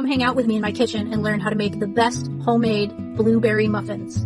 come hang out with me in my kitchen and learn how to make the best homemade blueberry muffins.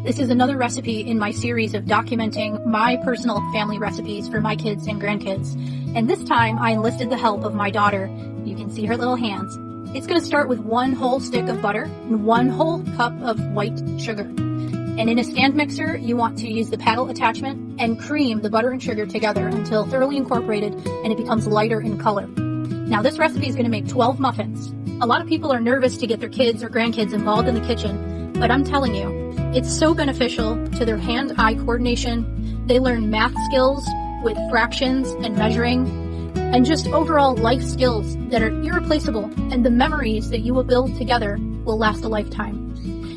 This is another recipe in my series of documenting my personal family recipes for my kids and grandkids. And this time I enlisted the help of my daughter. You can see her little hands. It's going to start with 1 whole stick of butter and 1 whole cup of white sugar. And in a stand mixer, you want to use the paddle attachment and cream the butter and sugar together until thoroughly incorporated and it becomes lighter in color. Now this recipe is going to make 12 muffins. A lot of people are nervous to get their kids or grandkids involved in the kitchen, but I'm telling you, it's so beneficial to their hand-eye coordination. They learn math skills with fractions and measuring, and just overall life skills that are irreplaceable, and the memories that you will build together will last a lifetime.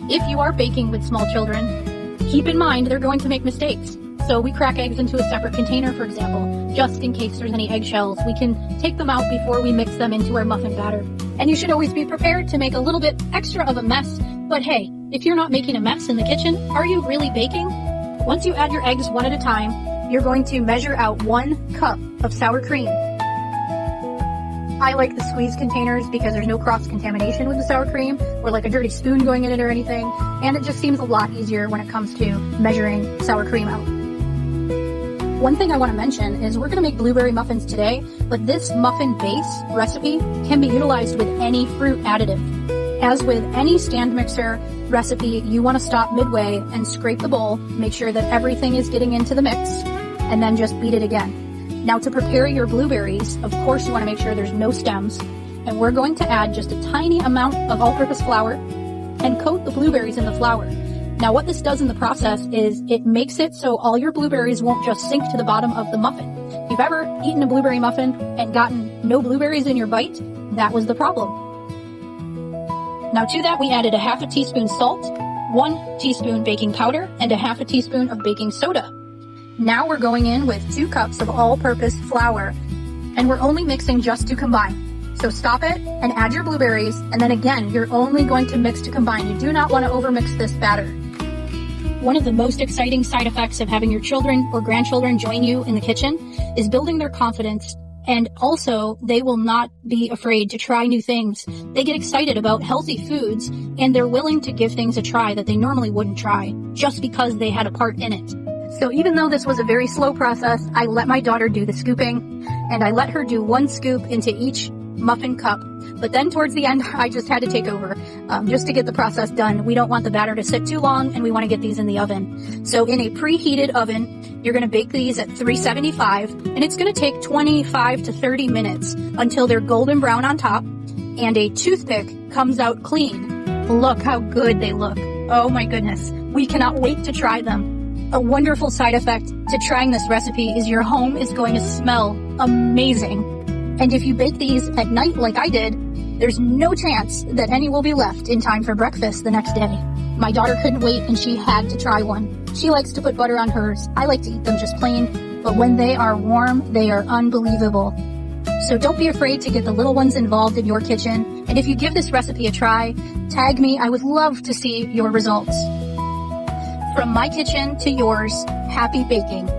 If you are baking with small children, keep in mind they're going to make mistakes. So we crack eggs into a separate container, for example, just in case there's any eggshells. We can take them out before we mix them into our muffin batter. And you should always be prepared to make a little bit extra of a mess. But hey, if you're not making a mess in the kitchen, are you really baking? Once you add your eggs one at a time, you're going to measure out 1 cup of sour cream. I like the squeeze containers because there's no cross-contamination with the sour cream or like a dirty spoon going in it or anything, and it just seems a lot easier when it comes to measuring sour cream out. One thing I want to mention is we're going to make blueberry muffins today, but this muffin base recipe can be utilized with any fruit additive. As with any stand mixer recipe, you want to stop midway and scrape the bowl, make sure that everything is getting into the mix, and then just beat it again. Now to prepare your blueberries, of course you want to make sure there's no stems, and we're going to add just a tiny amount of all-purpose flour and coat the blueberries in the flour. Now what this does in the process is it makes it so all your blueberries won't just sink to the bottom of the muffin. If you've ever eaten a blueberry muffin and gotten no blueberries in your bite, that was the problem. Now to that we added a 1/2 teaspoon salt, 1 teaspoon baking powder, and a 1/2 teaspoon of baking soda. Now we're going in with 2 cups of all-purpose flour, and we're only mixing just to combine. So stop it and add your blueberries, and then again, you're only going to mix to combine. You do not want to overmix this batter. One of the most exciting side effects of having your children or grandchildren join you in the kitchen is building their confidence, and also they will not be afraid to try new things. They get excited about healthy foods, and they're willing to give things a try that they normally wouldn't try just because they had a part in it. So even though this was a very slow process, I let my daughter do the scooping, and I let her do 1 scoop into each muffin cup. But then towards the end, I just had to take over just to get the process done. We don't want the batter to sit too long, and we want to get these in the oven. So in a preheated oven, you're going to bake these at 375, and it's going to take 25 to 30 minutes until they're golden brown on top, and a toothpick comes out clean. Look how good they look. Oh my goodness. We cannot wait to try them. A wonderful side effect to trying this recipe is your home is going to smell amazing. And if you bake these at night like I did, there's no chance that any will be left in time for breakfast the next day. My daughter couldn't wait and she had to try one. She likes to put butter on hers. I like to eat them just plain, but when they are warm, they are unbelievable. So don't be afraid to get the little ones involved in your kitchen. And if you give this recipe a try, tag me. I would love to see your results. From my kitchen to yours, happy baking.